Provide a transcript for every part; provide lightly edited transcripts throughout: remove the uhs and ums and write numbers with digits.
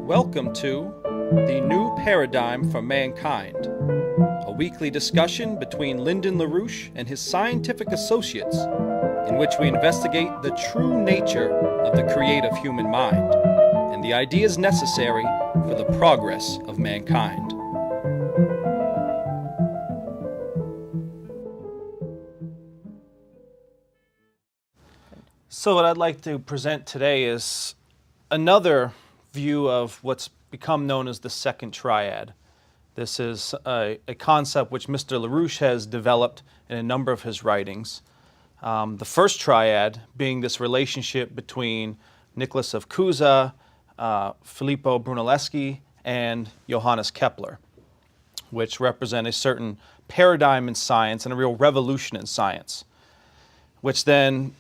Welcome to The New Paradigm for Mankind, a weekly discussion between Lyndon LaRouche and his scientific associates, in which we investigate the true nature of the creative human mind and the ideas necessary for the progress of mankind. So what I'd like to present today is another view of what's become known as the second triad. This is a concept which Mr. LaRouche has developed in a number of his writings. The first triad being this relationship between Nicholas of Cusa, Filippo Brunelleschi, and Johannes Kepler, which represent a certain paradigm in science and a real revolution in science, which then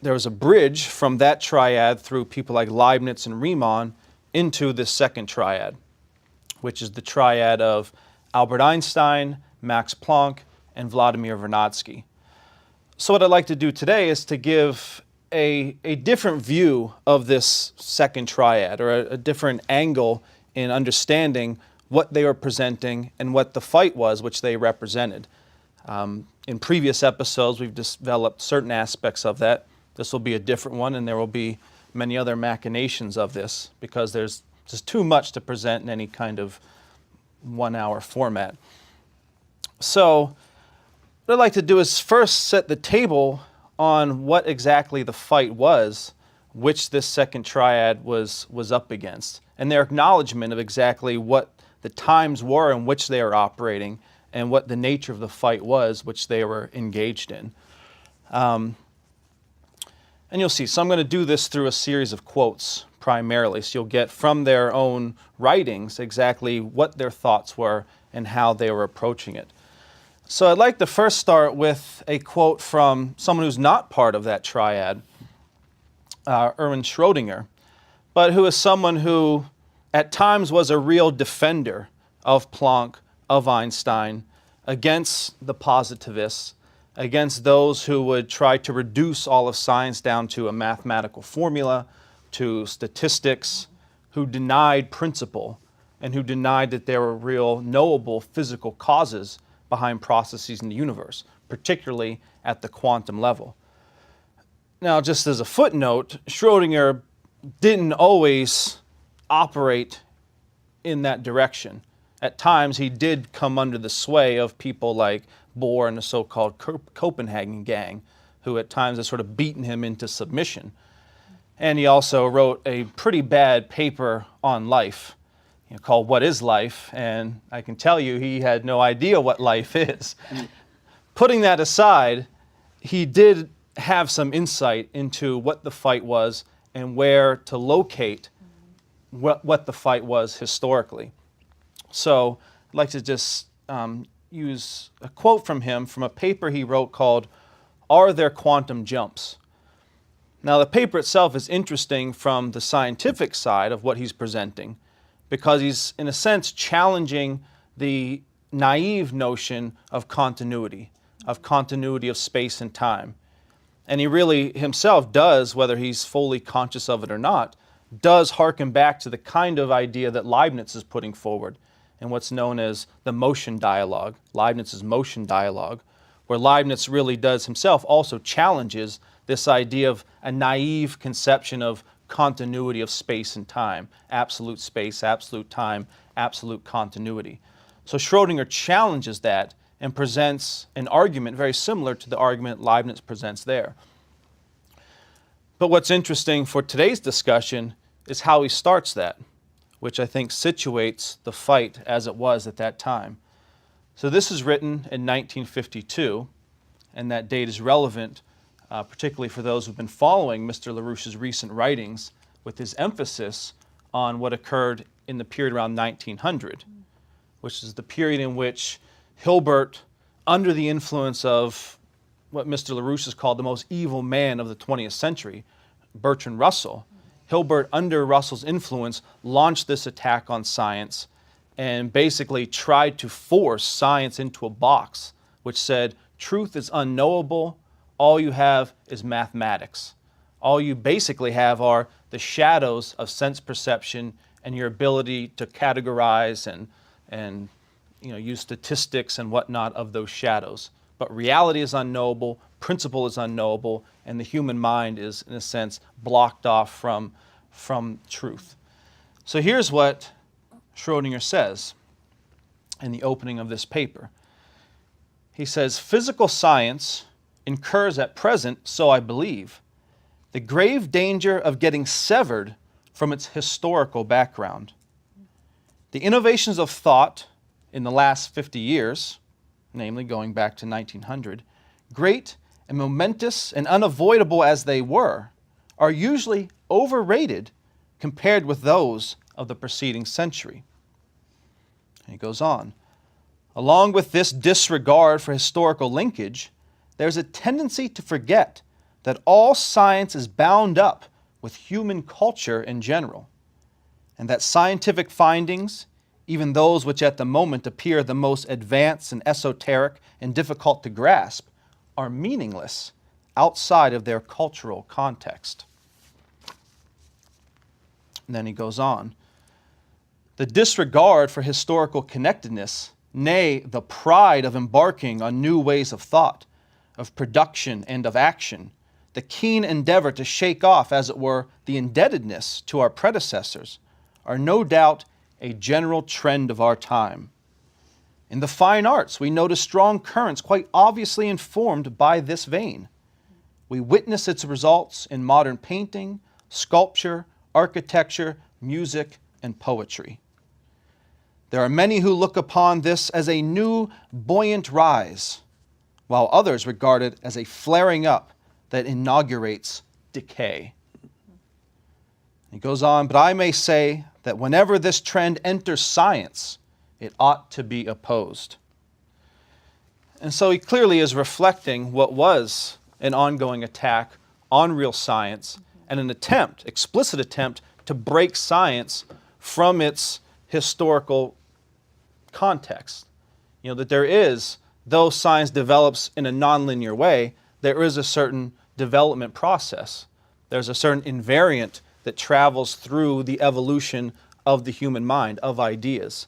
there was a bridge from that triad through people like Leibniz and Riemann into this second triad, which is the triad of Albert Einstein, Max Planck, and Vladimir Vernadsky. So what I'd like to do today is to give a different view of this second triad, or a different angle in understanding what they were presenting and what the fight was which they represented. In previous episodes, we've developed certain aspects of that. This will be a different one, and there will be many other machinations of this because there's just too much to present in any kind of 1 hour format. So what I'd like to do is first set the table on what exactly the fight was which this second triad was up against, and their acknowledgement of exactly what the times were in which they were operating and what the nature of the fight was which they were engaged in. And you'll see, so I'm going to do this through a series of quotes primarily, so you'll get from their own writings exactly what their thoughts were and how they were approaching it. So I'd like to first start with a quote from someone who's not part of that triad, Erwin Schrödinger, but who is someone who at times was a real defender of Planck, of Einstein, against the positivists, against those who would try to reduce all of science down to a mathematical formula, to statistics, who denied principle, and who denied that there were real knowable physical causes behind processes in the universe, particularly at the quantum level. Now, just as a footnote, Schrödinger didn't always operate in that direction. At times, he did come under the sway of people like Bohr and the so-called Copenhagen gang, who at times had sort of beaten him into submission. And he also wrote a pretty bad paper on life, called What is Life? And I can tell you he had no idea what life is. Putting that aside, he did have some insight into what the fight was and where to locate what the fight was historically. So I'd like to just use a quote from him from a paper he wrote called Are There Quantum Jumps? Now the paper itself is interesting from the scientific side of what he's presenting because he's in a sense challenging the naive notion of continuity of space and time. And he really himself does, whether he's fully conscious of it or not, does hearken back to the kind of idea that Leibniz is putting forward in what's known as the motion dialogue, Leibniz's motion dialogue, where Leibniz really does himself also challenges this idea of a naive conception of continuity of space and time, absolute space, absolute time, absolute continuity. So Schrödinger challenges that and presents an argument very similar to the argument Leibniz presents there. But what's interesting for today's discussion is how he starts that, which I think situates the fight as it was at that time. So this is written in 1952, and that date is relevant, particularly for those who've been following Mr. LaRouche's recent writings with his emphasis on what occurred in the period around 1900, which is the period in which Hilbert, under the influence of what Mr. LaRouche has called the most evil man of the 20th century, Bertrand Russell, Hilbert, under Russell's influence, launched this attack on science and basically tried to force science into a box which said, truth is unknowable, all you have is mathematics. All you basically have are the shadows of sense perception and your ability to categorize and use statistics and whatnot of those shadows. But reality is unknowable, principle is unknowable, and the human mind is, in a sense, blocked off from truth. So here's what Schrödinger says in the opening of this paper. He says, "Physical science incurs at present, so I believe, the grave danger of getting severed from its historical background. The innovations of thought in the last 50 years, namely going back to 1900, great and momentous and unavoidable as they were, are usually overrated compared with those of the preceding century." And he goes on, "Along with this disregard for historical linkage, there's a tendency to forget that all science is bound up with human culture in general, and that scientific findings, even those which at the moment appear the most advanced and esoteric and difficult to grasp, are meaningless outside of their cultural context." And then he goes on, "The disregard for historical connectedness, nay, the pride of embarking on new ways of thought, of production and of action, the keen endeavor to shake off, as it were, the indebtedness to our predecessors, are no doubt a general trend of our time. In the fine arts, we notice strong currents quite obviously informed by this vein. We witness its results in modern painting, sculpture, architecture, music, and poetry. There are many who look upon this as a new, buoyant rise, while others regard it as a flaring up that inaugurates decay." He goes on, "But I may say that whenever this trend enters science, it ought to be opposed." And so he clearly is reflecting what was an ongoing attack on real science and an attempt, explicit attempt, to break science from its historical context. That there is, though science develops in a nonlinear way, there is a certain development process. There's a certain invariant that travels through the evolution of the human mind, of ideas.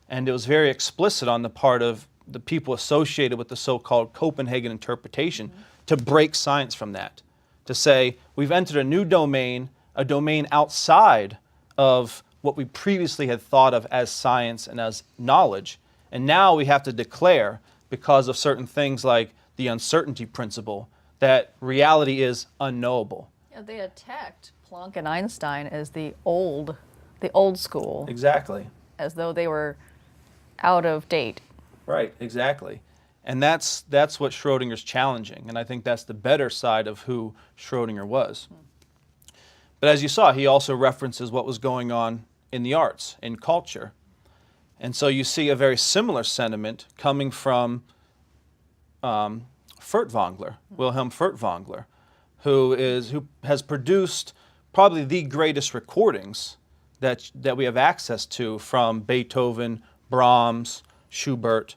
And it was very explicit on the part of the people associated with the so-called Copenhagen interpretation to break science from that, to say, we've entered a new domain, a domain outside of what we previously had thought of as science and as knowledge, and now we have to declare, because of certain things like the uncertainty principle, that reality is unknowable. Yeah, they attacked Planck and Einstein as the old school. Exactly. As though they were out of date. Right, exactly. And that's what Schrödinger's challenging, and I think that's the better side of who Schrödinger was. But as you saw, he also references what was going on in the arts, in culture. And so you see a very similar sentiment coming from Furtwängler, Wilhelm Furtwängler, who has produced probably the greatest recordings that we have access to from Beethoven, Brahms, Schubert.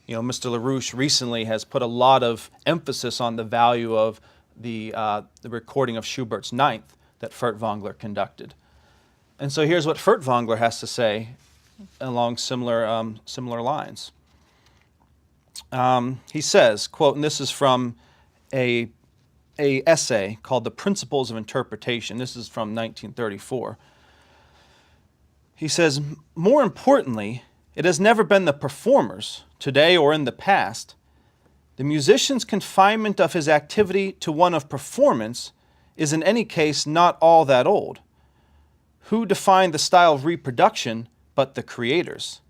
Mr. LaRouche recently has put a lot of emphasis on the value of the recording of Schubert's Ninth that Furtwängler conducted. And so here's what Furtwängler has to say along similar lines. He says, quote, and this is from a essay called The Principles of Interpretation. This is from 1934. He says, "More importantly, it has never been the performer's, today or in the past. The musician's confinement of his activity to one of performance is in any case not all that old. Who defined the style of reproduction but the creators?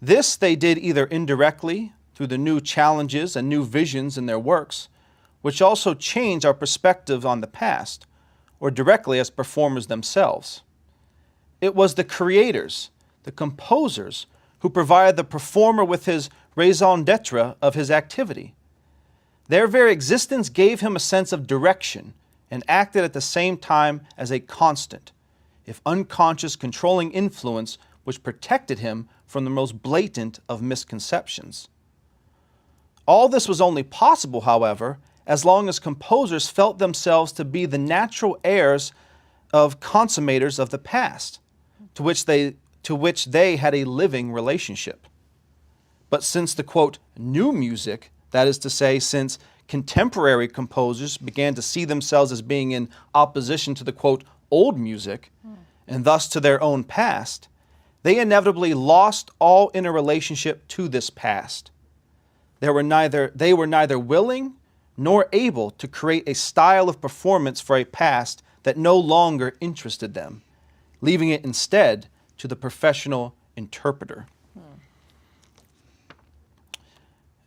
This they did either indirectly, through the new challenges and new visions in their works, which also change our perspective on the past, or directly as performers themselves. It was the creators, the composers, who provided the performer with his raison d'etre of his activity. Their very existence gave him a sense of direction and acted at the same time as a constant, if unconscious controlling influence which protected him from the most blatant of misconceptions. All this was only possible, however, as long as composers felt themselves to be the natural heirs of consummators of the past, to which they had a living relationship. But since the, quote, new music, that is to say, since contemporary composers began to see themselves as being in opposition to the, quote, old music, and thus to their own past, they inevitably lost all interrelationship to this past. They were neither willing nor able to create a style of performance for a past that no longer interested them, leaving it instead to the professional interpreter.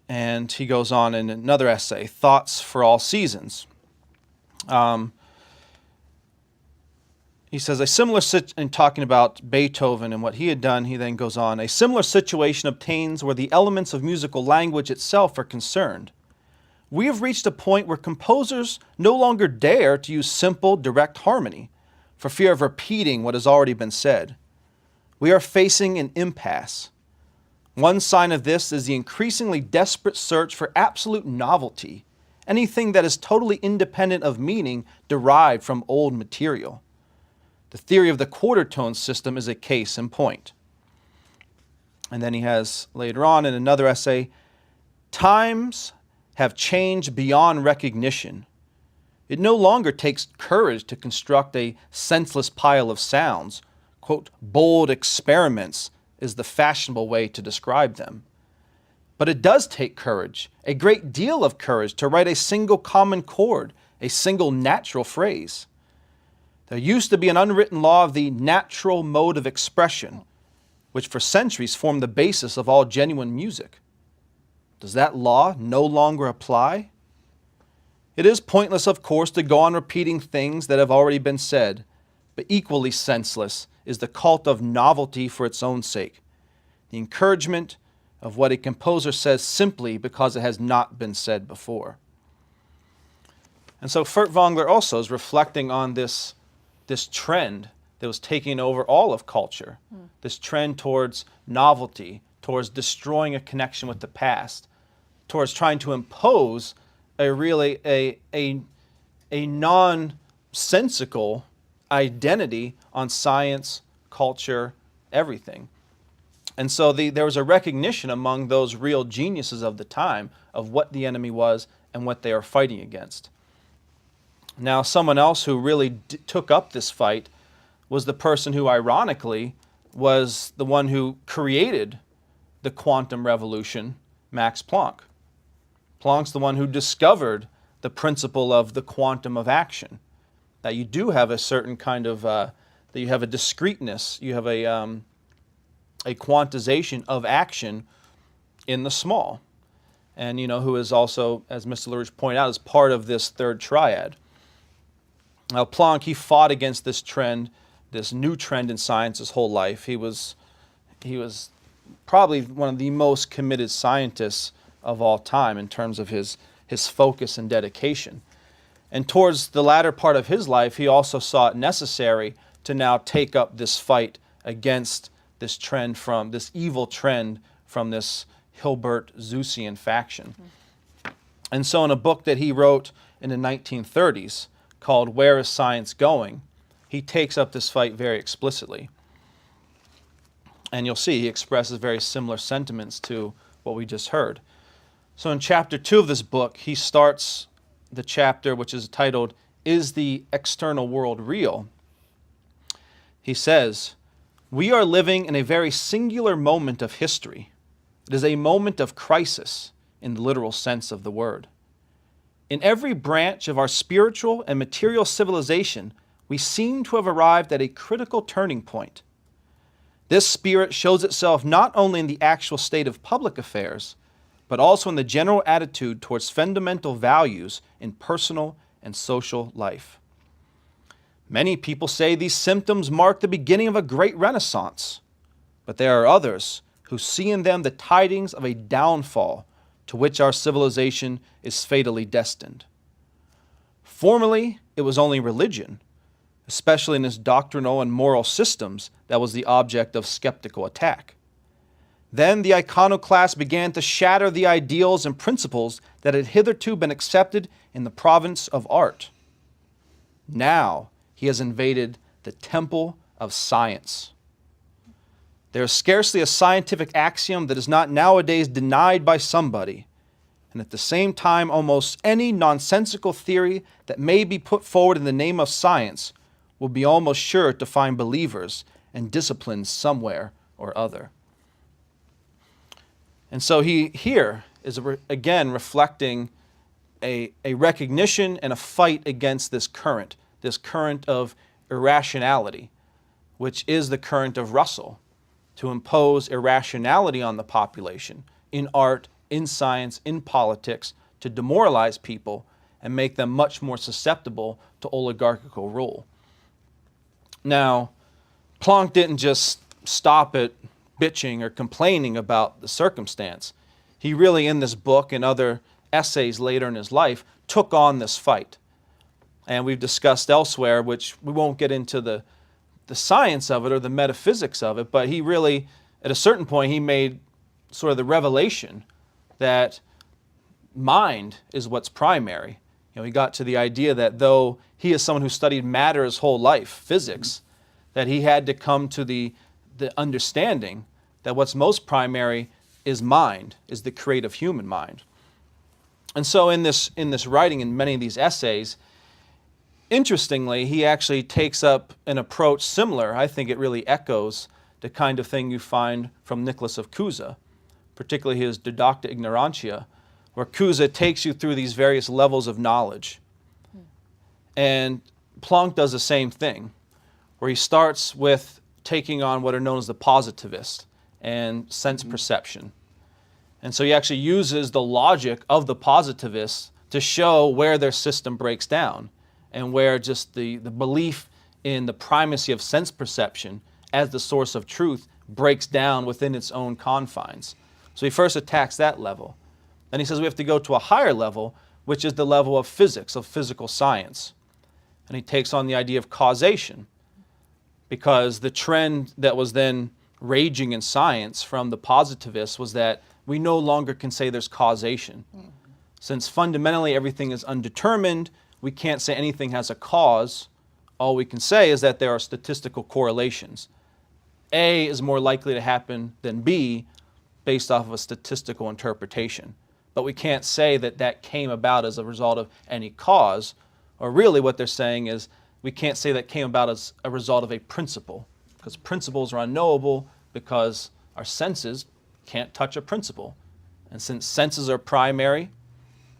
And he goes on in another essay, Thoughts for All Seasons. He says, in talking about Beethoven and what he had done, he then goes on, a similar situation obtains where the elements of musical language itself are concerned. We have reached a point where composers no longer dare to use simple, direct harmony for fear of repeating what has already been said. We are facing an impasse. One sign of this is the increasingly desperate search for absolute novelty, anything that is totally independent of meaning derived from old material. The theory of the quarter tone system is a case in point. And then he has later on in another essay, times have changed beyond recognition. It no longer takes courage to construct a senseless pile of sounds. Quote, bold experiments is the fashionable way to describe them. But it does take courage, a great deal of courage, to write a single common chord, a single natural phrase. There used to be an unwritten law of the natural mode of expression, which for centuries formed the basis of all genuine music. Does that law no longer apply? It is pointless, of course, to go on repeating things that have already been said, but equally senseless is the cult of novelty for its own sake, the encouragement of what a composer says simply because it has not been said before. And so Furtwängler also is reflecting on this trend that was taking over all of culture, this trend towards novelty, towards destroying a connection with the past, towards trying to impose a nonsensical identity on science, culture, everything. And so there was a recognition among those real geniuses of the time of what the enemy was and what they are fighting against. Now, someone else who really took up this fight was the person who, ironically, was the one who created the quantum revolution, Max Planck. Planck's the one who discovered the principle of the quantum of action, that you do have a certain kind of, that you have a discreteness, you have a quantization of action in the small. And, who is also, as Mr. LaRouche pointed out, is part of this third triad. Now, Planck, he fought against this trend, this new trend in science his whole life. He was probably one of the most committed scientists of all time in terms of his focus and dedication. And towards the latter part of his life, he also saw it necessary to now take up this fight against this trend from this evil trend from this Hilbert Zeusian faction. And so in a book that he wrote in the 1930s called Where is Science Going?, he takes up this fight very explicitly. And you'll see he expresses very similar sentiments to what we just heard. So in chapter 2 of this book, he starts the chapter which is titled, Is the External World Real? He says, we are living in a very singular moment of history. It is a moment of crisis in the literal sense of the word. In every branch of our spiritual and material civilization, we seem to have arrived at a critical turning point. This spirit shows itself not only in the actual state of public affairs, but also in the general attitude towards fundamental values in personal and social life. Many people say these symptoms mark the beginning of a great renaissance, but there are others who see in them the tidings of a downfall to which our civilization is fatally destined. Formerly, it was only religion, especially in its doctrinal and moral systems, that was the object of skeptical attack. Then the iconoclast began to shatter the ideals and principles that had hitherto been accepted in the province of art. Now he has invaded the temple of science. There is scarcely a scientific axiom that is not nowadays denied by somebody, and at the same time almost any nonsensical theory that may be put forward in the name of science will be almost sure to find believers and disciplines somewhere or other. And so he here is again reflecting a recognition and a fight against this current of irrationality, which is the current of Russell, to impose irrationality on the population in art, in science, in politics, to demoralize people and make them much more susceptible to oligarchical rule. Now, Planck didn't just stop at bitching or complaining about the circumstance. He really, in this book and other essays later in his life, took on this fight. And we've discussed elsewhere, which we won't get into the science of it or the metaphysics of it, but he really, at a certain point, he made sort of the revelation that mind is what's primary. He got to the idea that though he is someone who studied matter his whole life, physics, that he had to come to the understanding that what's most primary is mind, is the creative human mind. And so in this writing, in many of these essays, interestingly, he actually takes up an approach similar. I think it really echoes the kind of thing you find from Nicholas of Cusa, particularly his Didacta Ignorantia, where Cusa takes you through these various levels of knowledge. And Planck does the same thing, where he starts with taking on what are known as the positivists and sense perception. And so he actually uses the logic of the positivists to show where their system breaks down and where just the belief in the primacy of sense perception as the source of truth breaks down within its own confines. So he first attacks that level. Then he says we have to go to a higher level, which is the level of physics, of physical science. And he takes on the idea of causation, because the trend that was then raging in science from the positivists was that we no longer can say there's causation. Since fundamentally everything is undetermined, we can't say anything has a cause. All we can say is that there are statistical correlations. A is more likely to happen than B based off of a statistical interpretation. But we can't say that that came about as a result of any cause, or really what they're saying is we can't say that came about as a result of a principle, because principles are unknowable because our senses can't touch a principle. And since senses are primary,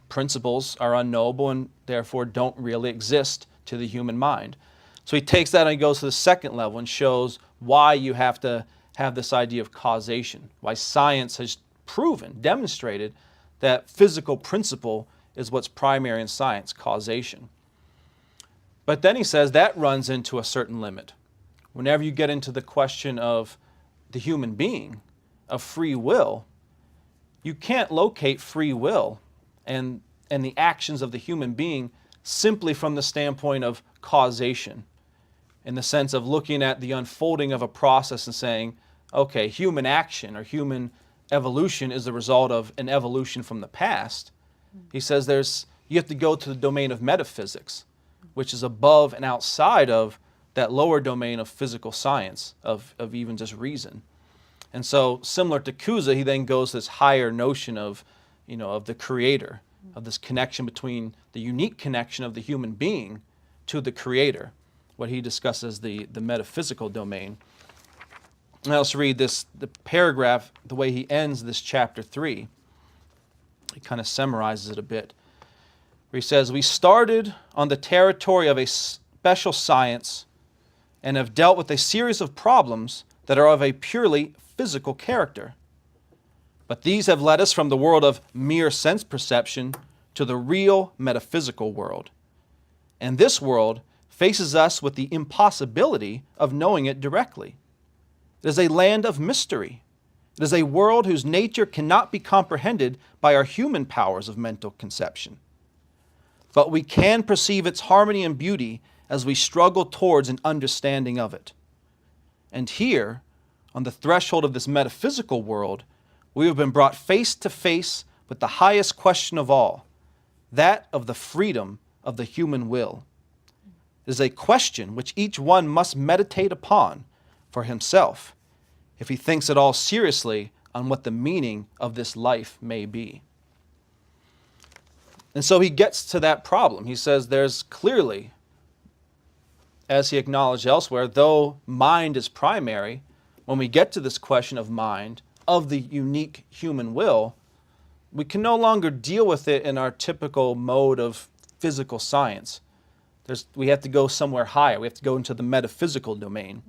principles are unknowable and therefore don't really exist to the human mind. So he takes that and he goes to the second level and shows why you have to have this idea of causation, why science has proven, demonstrated that physical principle is what's primary in science, causation. But then he says that runs into a certain limit. Whenever you get into the question of the human being, of free will, you can't locate free will and the actions of the human being simply from the standpoint of causation, in the sense of looking at the unfolding of a process and saying, okay, human action or human evolution is the result of an evolution from the past. He says you have to go to the domain of metaphysics, which is above and outside of that lower domain of physical science, of even just reason. And so, similar to Cusa, he then goes to this higher notion of the creator, of this connection between the unique connection of the human being to the creator, what he discusses the metaphysical domain. And let's read the paragraph, the way he ends this chapter 3. He kind of summarizes it a bit. Where he says, we started on the territory of a special science and have dealt with a series of problems that are of a purely physical character. But these have led us from the world of mere sense perception to the real metaphysical world. And this world faces us with the impossibility of knowing it directly. It is a land of mystery. It is a world whose nature cannot be comprehended by our human powers of mental conception. But we can perceive its harmony and beauty as we struggle towards an understanding of it. And here, on the threshold of this metaphysical world, we have been brought face to face with the highest question of all, that of the freedom of the human will. It is a question which each one must meditate upon for himself, if he thinks at all seriously on what the meaning of this life may be. And so he gets to that problem. He says there's clearly, as he acknowledged elsewhere, though mind is primary, when we get to this question of mind, of the unique human will, we can no longer deal with it in our typical mode of physical science. We have to go somewhere higher. We have to go into the metaphysical domain.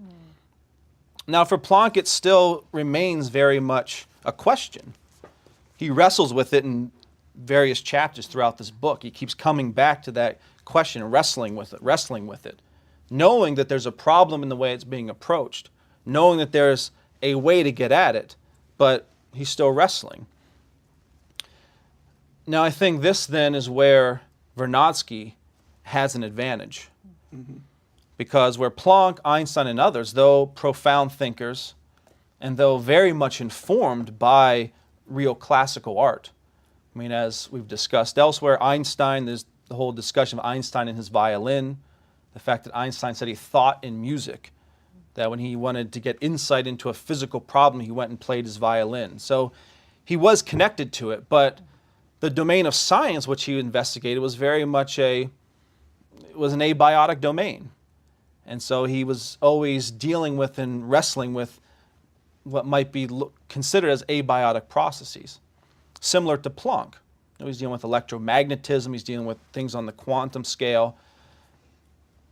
Now, for Planck, it still remains very much a question. He wrestles with it in various chapters throughout this book. He keeps coming back to that question, wrestling with it, knowing that there's a problem in the way it's being approached, knowing that there's a way to get at it, but he's still wrestling. Now, I think this then is where Vernadsky has an advantage. Because where Planck, Einstein, and others, though profound thinkers, and though very much informed by real classical art, I mean, as we've discussed elsewhere, Einstein, there's the whole discussion of Einstein and his violin, the fact that Einstein said he thought in music, that when he wanted to get insight into a physical problem, he went and played his violin. So he was connected to it, but the domain of science which he investigated was very much an abiotic domain. And so he was always dealing with and wrestling with what might be considered as abiotic processes, similar to Planck. He's dealing with electromagnetism, he's dealing with things on the quantum scale.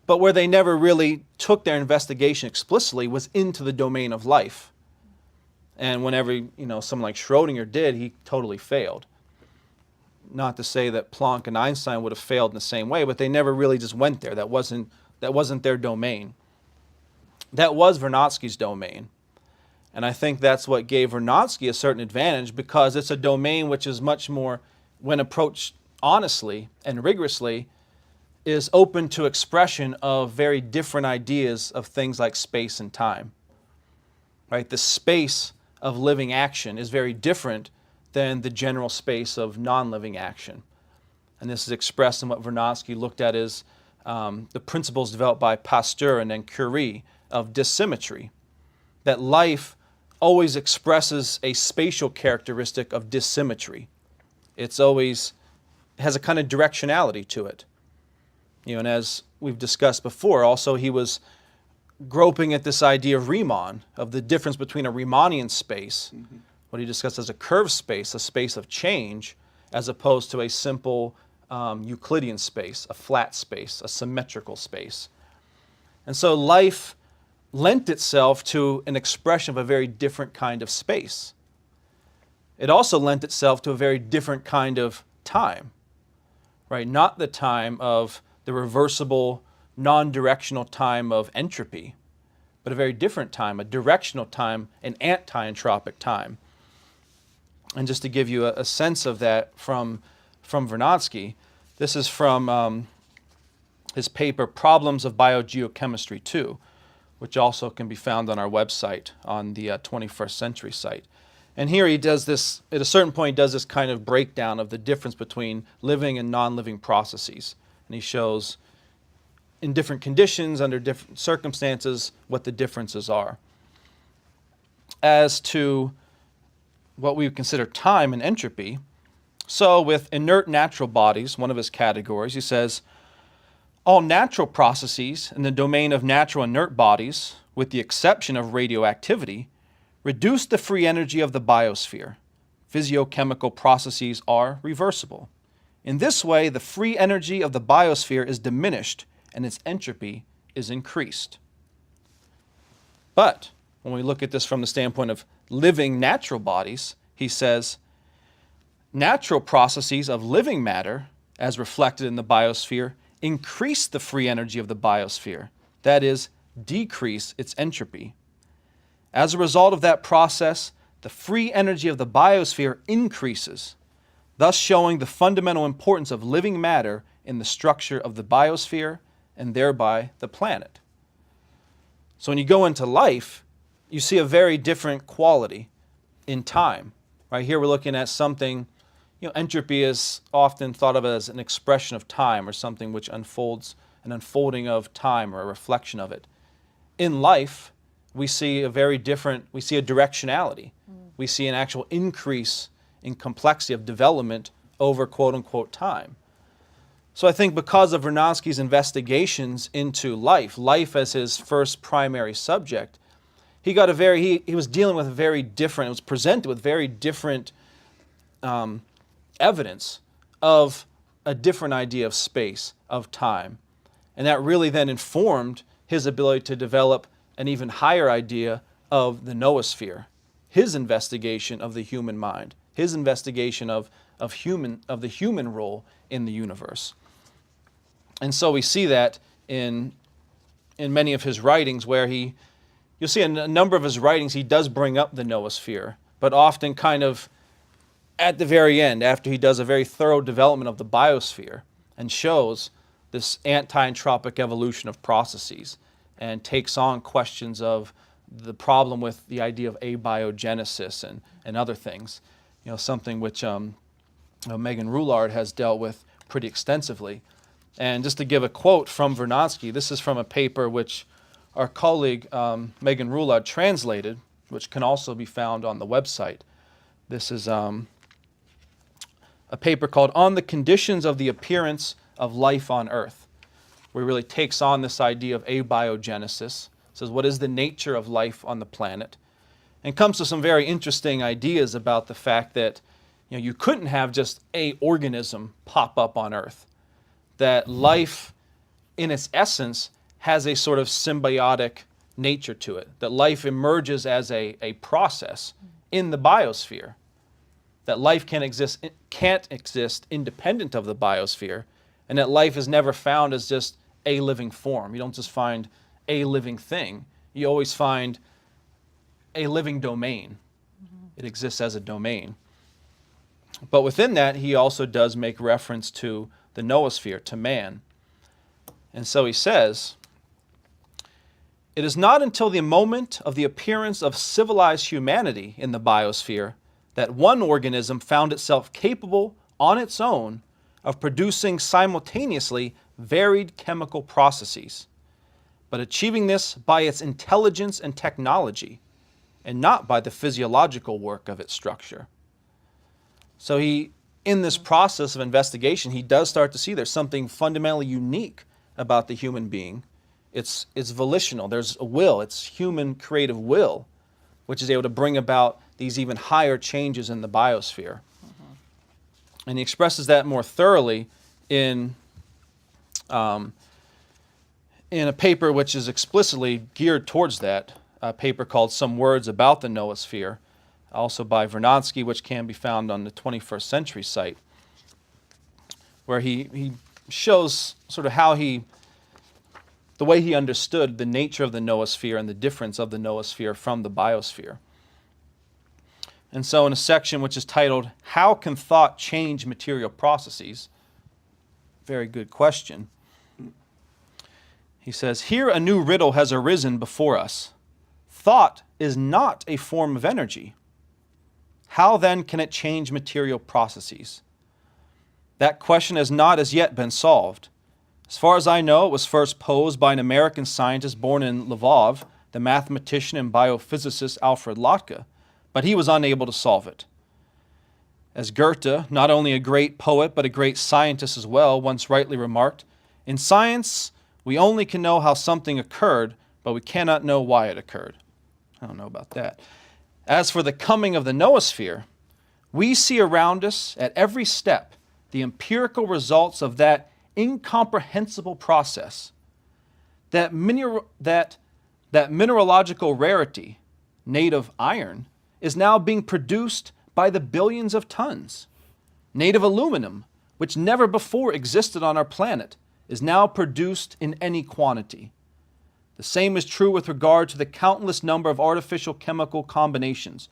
But where they never really took their investigation explicitly was into the domain of life. And whenever someone like Schrodinger did, he totally failed. Not to say that Planck and Einstein would have failed in the same way, but they never really just went there. That wasn't their domain. That was Vernadsky's domain. And I think that's what gave Vernadsky a certain advantage, because it's a domain which is much more, when approached honestly and rigorously, is open to expression of very different ideas of things like space and time. Right? The space of living action is very different than the general space of non-living action. And this is expressed in what Vernadsky looked at as the principles developed by Pasteur and then Curie of dissymmetry, that life always expresses a spatial characteristic of dissymmetry. It has a kind of directionality to it. And as we've discussed before, also he was groping at this idea of Riemann, of the difference between a Riemannian space, what he discussed as a curved space, a space of change, as opposed to a simple Euclidean space, a flat space, a symmetrical space. And so life lent itself to an expression of a very different kind of space. It also lent itself to a very different kind of time, right? Not the time of the reversible, non-directional time of entropy, but a very different time, a directional time, an anti-entropic time. And just to give you a sense of that from Vernadsky, this is from his paper, Problems of Biogeochemistry 2, which also can be found on our website, on the 21st Century site. And here he does this, at a certain point, he does this kind of breakdown of the difference between living and non-living processes. And he shows in different conditions, under different circumstances, what the differences are. As to what we would consider time and entropy, so with inert natural bodies, one of his categories, he says, all natural processes in the domain of natural inert bodies, with the exception of radioactivity, reduce the free energy of the biosphere. Physiochemical processes are reversible. In this way, the free energy of the biosphere is diminished and its entropy is increased. But when we look at this from the standpoint of living natural bodies, he says, natural processes of living matter, as reflected in the biosphere, increase the free energy of the biosphere, that is, decrease its entropy. As a result of that process, the free energy of the biosphere increases, thus showing the fundamental importance of living matter in the structure of the biosphere and thereby the planet. So when you go into life, you see a very different quality in time. Right here we're looking at something, entropy is often thought of as an expression of time, or something which unfolds, an unfolding of time or a reflection of it. In life, we see a directionality. We see an actual increase in complexity of development over quote-unquote time. So I think because of Vernadsky's investigations into life as his first primary subject, he was dealing with it was presented with very different evidence of a different idea of space, of time. And that really then informed his ability to develop an even higher idea of the noosphere, his investigation of the human mind, his investigation of the human role in the universe. And so we see that in many of his writings where you'll see in a number of his writings he does bring up the noosphere, but often kind of at the very end, after he does a very thorough development of the biosphere and shows this anti-entropic evolution of processes and takes on questions of the problem with the idea of abiogenesis and other things, something which Megan Roulard has dealt with pretty extensively. And just to give a quote from Vernadsky, this is from a paper which our colleague Megan Roulard translated, which can also be found on the website. This is a paper called On the Conditions of the Appearance of Life on Earth, where he really takes on this idea of abiogenesis, says what is the nature of life on the planet, and comes to some very interesting ideas about the fact that you couldn't have just a organism pop up on Earth, that life in its essence has a sort of symbiotic nature to it, that life emerges as a process in the biosphere, that life can't exist independent of the biosphere, and that life is never found as just a living form. You don't just find a living thing. You always find a living domain. It exists as a domain. But within that, he also does make reference to the noosphere, to man. And so he says, it is not until the moment of the appearance of civilized humanity in the biosphere that one organism found itself capable on its own of producing simultaneously varied chemical processes, but achieving this by its intelligence and technology, and not by the physiological work of its structure. So in this process of investigation, he does start to see there's something fundamentally unique about the human being. It's volitional. There's a will. It's human creative will, which is able to bring about these even higher changes in the biosphere. And he expresses that more thoroughly in a paper which is explicitly geared towards that, a paper called Some Words About the Noosphere, also by Vernadsky, which can be found on the 21st Century site, where he shows sort of the way he understood the nature of the noosphere and the difference of the noosphere from the biosphere. And so in a section which is titled, How Can Thought Change Material Processes? Very good question. He says, here a new riddle has arisen before us. Thought is not a form of energy. How then can it change material processes? That question has not as yet been solved. As far as I know, it was first posed by an American scientist born in Lvov, the mathematician and biophysicist Alfred Lotka, but he was unable to solve it. As Goethe, not only a great poet but a great scientist as well, once rightly remarked, in science we only can know how something occurred, but we cannot know why it occurred. I don't know about that. As for the coming of the noosphere, we see around us at every step the empirical results of that incomprehensible process, that mineralogical rarity, native iron, is now being produced by the billions of tons. Native aluminum, which never before existed on our planet, is now produced in any quantity. The same is true with regard to the countless number of artificial chemical combinations,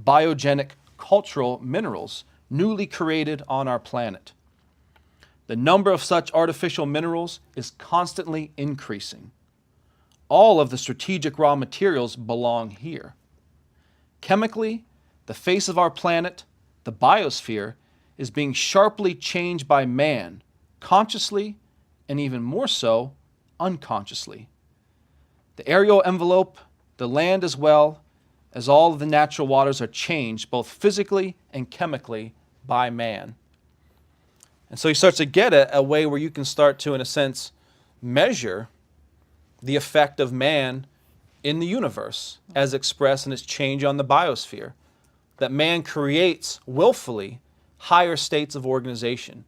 biogenic cultural minerals newly created on our planet. The number of such artificial minerals is constantly increasing. All of the strategic raw materials belong here. Chemically, the face of our planet, the biosphere, is being sharply changed by man, consciously and even more so, unconsciously. The aerial envelope the land as well as all of the natural waters are changed both physically and chemically by man. And so he starts to get a way where you can start to, in a sense, measure the effect of man in the universe as expressed in its change on the biosphere. That man creates willfully higher states of organization.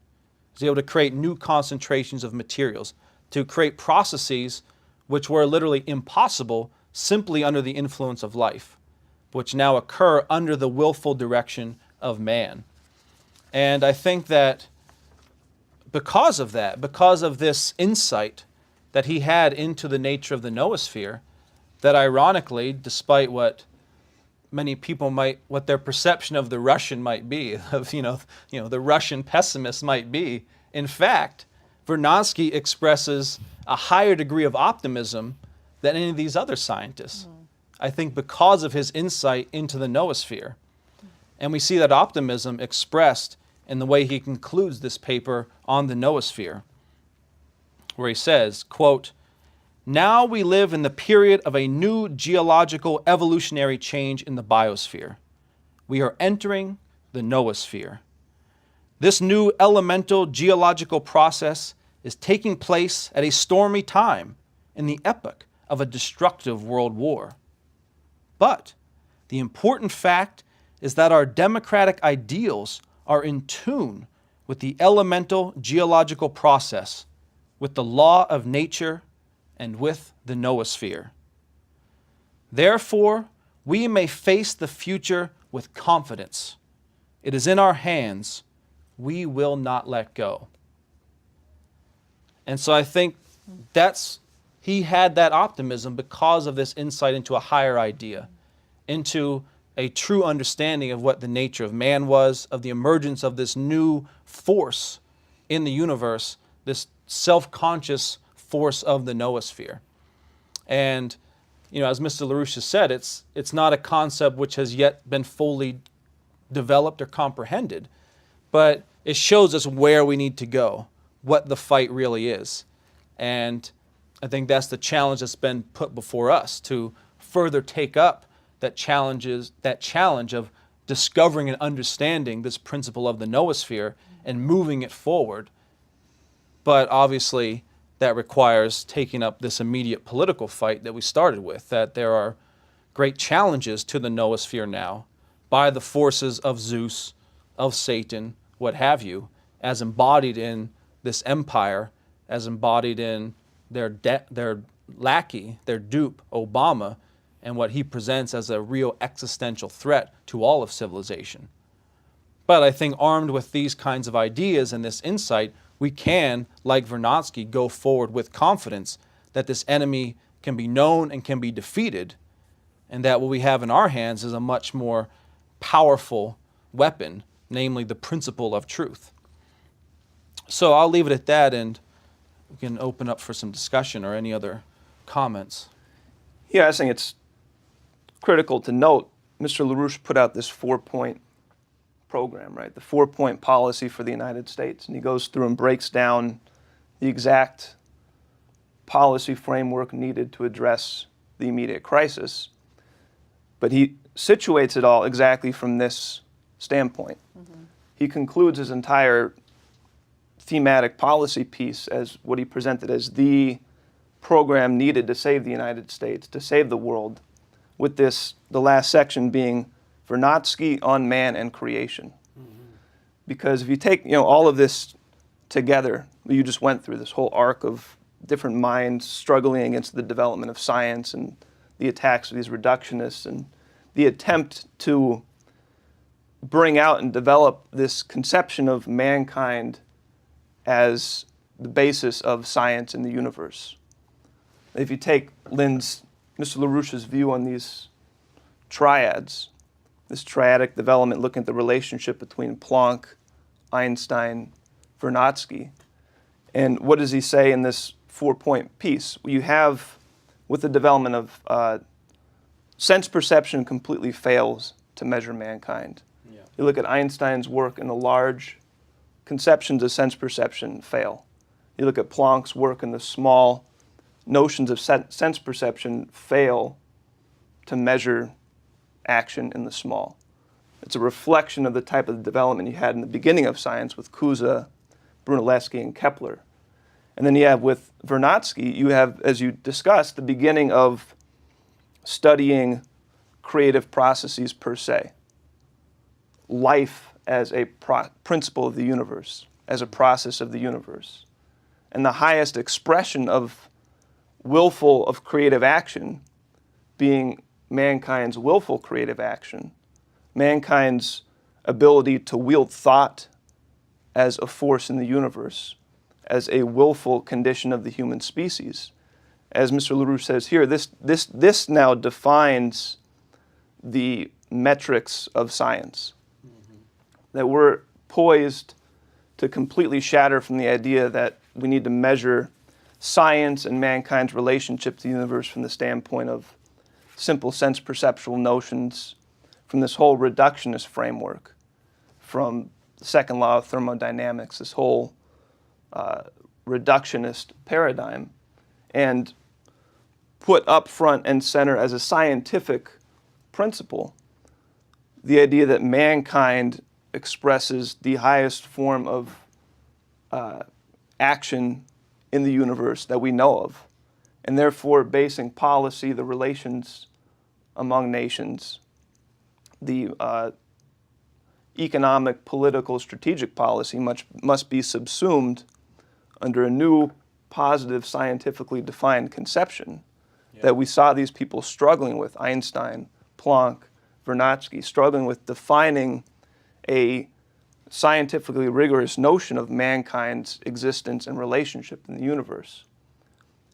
He's able to create new concentrations of materials, to create processes which were literally impossible simply under the influence of life, which now occur under the willful direction of man. And I think that because of that, because of this insight that he had into the nature of the noosphere, that ironically, despite what many people might, what their perception of the Russian might be, of the Russian pessimist might be, in fact, Vernadsky expresses a higher degree of optimism than any of these other scientists. I think because of his insight into the noosphere. And we see that optimism expressed in the way he concludes this paper on the noosphere, where he says, quote, "Now we live in the period of a new geological evolutionary change in the biosphere. We are entering the noosphere. This new elemental geological process is taking place at a stormy time in the epoch of a destructive world war. But the important fact is that our democratic ideals are in tune with the elemental geological process, with the law of nature, and with the noosphere. Therefore, we may face the future with confidence. It is in our hands. We will not let go." And so I think he had that optimism because of this insight into a higher idea, into a true understanding of what the nature of man was, of the emergence of this new force in the universe, this self-conscious force of the noosphere. And, as Mr. LaRouche has said, it's not a concept which has yet been fully developed or comprehended, but it shows us where we need to go, what the fight really is. And I think that's the challenge that's been put before us, to further take up that challenge of discovering and understanding this principle of the noosphere and moving it forward. But obviously, that requires taking up this immediate political fight that we started with, that there are great challenges to the noosphere now by the forces of Zeus, of Satan, what have you, as embodied in this empire, as embodied in their lackey, their dupe, Obama, and what he presents as a real existential threat to all of civilization. But I think armed with these kinds of ideas and this insight, we can, like Vernadsky, go forward with confidence that this enemy can be known and can be defeated, and that what we have in our hands is a much more powerful weapon, namely the principle of truth. So I'll leave it at that, and we can open up for some discussion or any other comments. Yeah, I think it's critical to note, Mr. LaRouche put out this 4-point program, right? The 4-point policy for the United States. And he goes through and breaks down the exact policy framework needed to address the immediate crisis. But he situates it all exactly from this standpoint. Mm-hmm. He concludes his entire thematic policy piece as what he presented as the program needed to save the United States, to save the world, with the last section being Vernadsky on man and creation. Mm-hmm. Because if you take all of this together, you just went through this whole arc of different minds struggling against the development of science and the attacks of these reductionists and the attempt to bring out and develop this conception of mankind as the basis of science in the universe. If you take Mr. LaRouche's view on these triads, this triadic development, looking at the relationship between Planck, Einstein, Vernadsky, and what does he say in this 4-point piece? You have, with the development of sense perception completely fails to measure mankind. Yeah. You look at Einstein's work in the large, conceptions of sense perception fail. You look at Planck's work in the small, notions of sense perception fail to measure action in the small. It's a reflection of the type of development you had in the beginning of science with Kusa, Brunelleschi, and Kepler. And then you have with Vernadsky, you have, as you discussed, the beginning of studying creative processes per se. Life as a principle of the universe, as a process of the universe. And the highest expression of creative action being mankind's willful creative action, mankind's ability to wield thought as a force in the universe, as a willful condition of the human species. As Mr. LaRouche says here, this now defines the metrics of science. That we're poised to completely shatter from the idea that we need to measure science and mankind's relationship to the universe from the standpoint of simple sense perceptual notions, from this whole reductionist framework, from the second law of thermodynamics, this whole reductionist paradigm, and put up front and center as a scientific principle the idea that mankind expresses the highest form of action in the universe that we know of, and therefore basing policy, the relations among nations, the economic, political, strategic policy must be subsumed under a new, positive, scientifically defined conception that we saw these people struggling with, Einstein, Planck, Vernadsky, struggling with defining a scientifically rigorous notion of mankind's existence and relationship in the universe.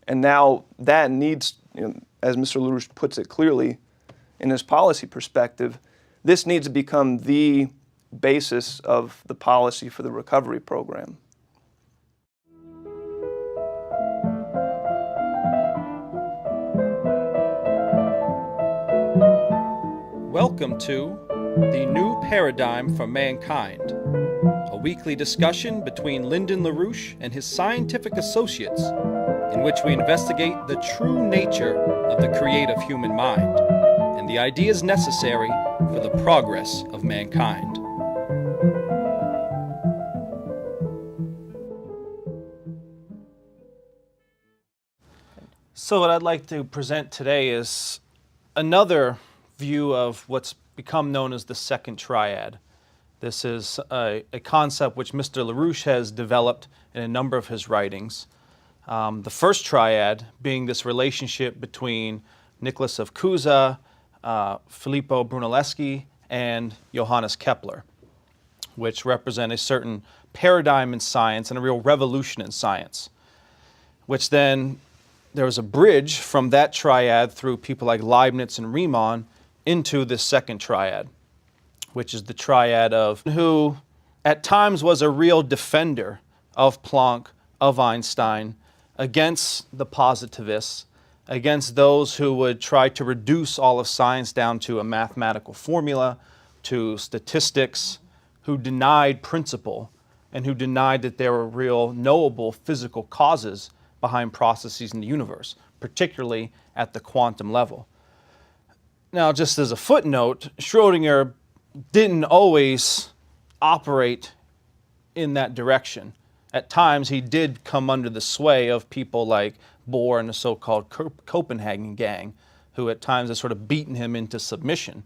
And now that needs, as Mr. LaRouche puts it clearly in his policy perspective, this needs to become the basis of the policy for the recovery program. Welcome to The New Paradigm for Mankind, a weekly discussion between Lyndon LaRouche and his scientific associates, in which we investigate the true nature of the creative human mind and the ideas necessary for the progress of mankind. So what I'd like to present today is another view of what's become known as the second triad. This is a concept which Mr. LaRouche has developed in a number of his writings. The first triad being this relationship between Nicholas of Cusa, Filippo Brunelleschi, and Johannes Kepler, which represent a certain paradigm in science and a real revolution in science, which then there was a bridge from that triad through people like Leibniz and Riemann into this second triad, which is the triad of who at times was a real defender of Planck, of Einstein, against the positivists, against those who would try to reduce all of science down to a mathematical formula, to statistics, who denied principle, and who denied that there were real knowable physical causes behind processes in the universe, particularly at the quantum level. Now, just as a footnote, Schrödinger didn't always operate in that direction. At times, he did come under the sway of people like Bohr and the so-called Copenhagen gang, who at times have sort of beaten him into submission.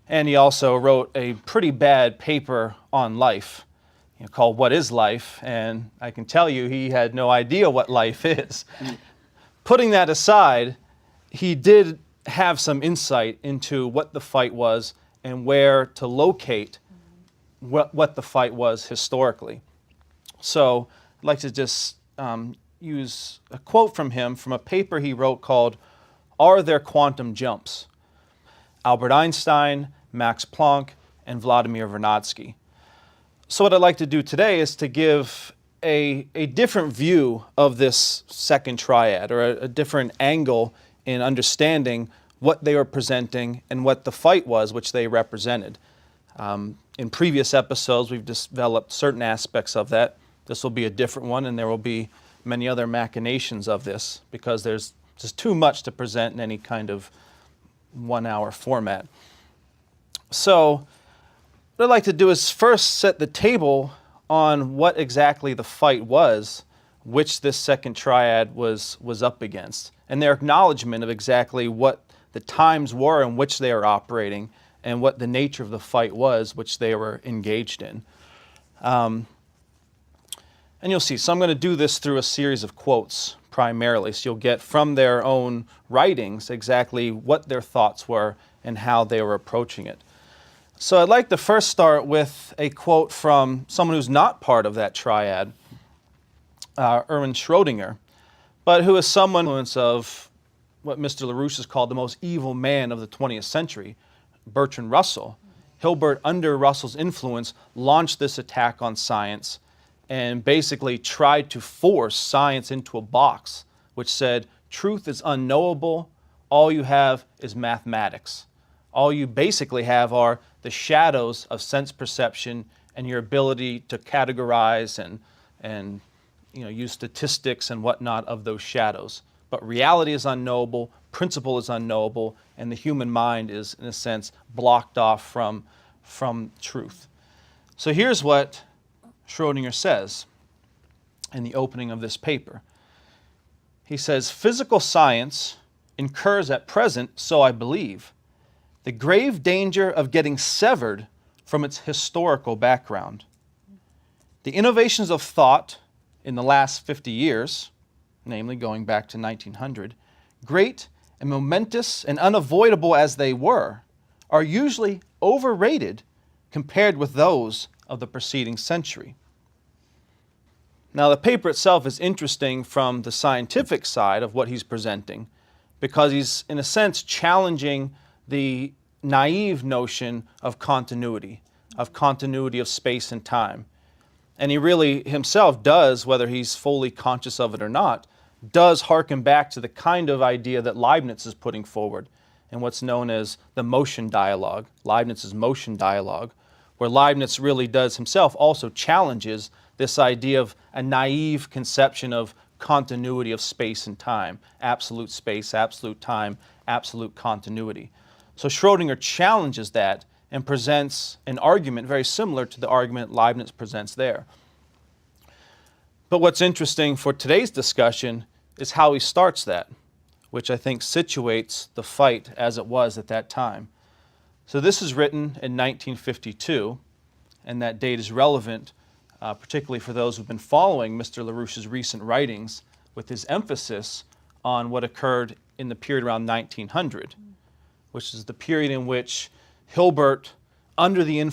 And he also wrote a pretty bad paper on life, called What is Life? And I can tell you he had no idea what life is. Putting that aside, he did have some insight into what the fight was and where to locate what the fight was historically. So I'd like to just use a quote from him from a paper he wrote called Are There Quantum Jumps? Albert Einstein, Max Planck, and Vladimir Vernadsky. So what I'd like to do today is to give a different view of this second triad, or a different angle in understanding what they were presenting and what the fight was which they represented. In previous episodes, we've developed certain aspects of that. This will be a different one, and there will be many other machinations of this because there's just too much to present in any kind of 1-hour format. So what I'd like to do is first set the table on what exactly the fight was which this second triad was up against, and their acknowledgement of exactly what the times were in which they were operating and what the nature of the fight was which they were engaged in. And you'll see, so I'm going to do this through a series of quotes primarily, so you'll get from their own writings exactly what their thoughts were and how they were approaching it. So I'd like to first start with a quote from someone who's not part of that triad, Erwin Schrödinger, but who is someone of what Mr. LaRouche has called the most evil man of the 20th century, Bertrand Russell. Hilbert, under Russell's influence, launched this attack on science and basically tried to force science into a box which said, truth is unknowable, all you have is mathematics. All you basically have are the shadows of sense perception and your ability to categorize and use statistics and whatnot of those shadows. But reality is unknowable, principle is unknowable, and the human mind is, in a sense, blocked off from truth. So here's what Schrödinger says in the opening of this paper. He says, physical science incurs at present, so I believe, the grave danger of getting severed from its historical background. The innovations of thought in the last 50 years, namely going back to 1900, great and momentous and unavoidable as they were, are usually overrated compared with those of the preceding century. Now, the paper itself is interesting from the scientific side of what he's presenting, because he's, in a sense, challenging the naive notion of continuity of space and time. And he really himself does, whether he's fully conscious of it or not, does hearken back to the kind of idea that Leibniz is putting forward in what's known as the motion dialogue, Leibniz's motion dialogue, where Leibniz really does himself also challenges this idea of a naive conception of continuity of space and time, absolute space, absolute time, absolute continuity. So Schrödinger challenges that and presents an argument very similar to the argument Leibniz presents there. But what's interesting for today's discussion is how he starts that, which I think situates the fight as it was at that time. So this is written in 1952, and that date is relevant, particularly for those who've been following Mr. LaRouche's recent writings with his emphasis on what occurred in the period around 1900, which is the period in which Hilbert, under the influence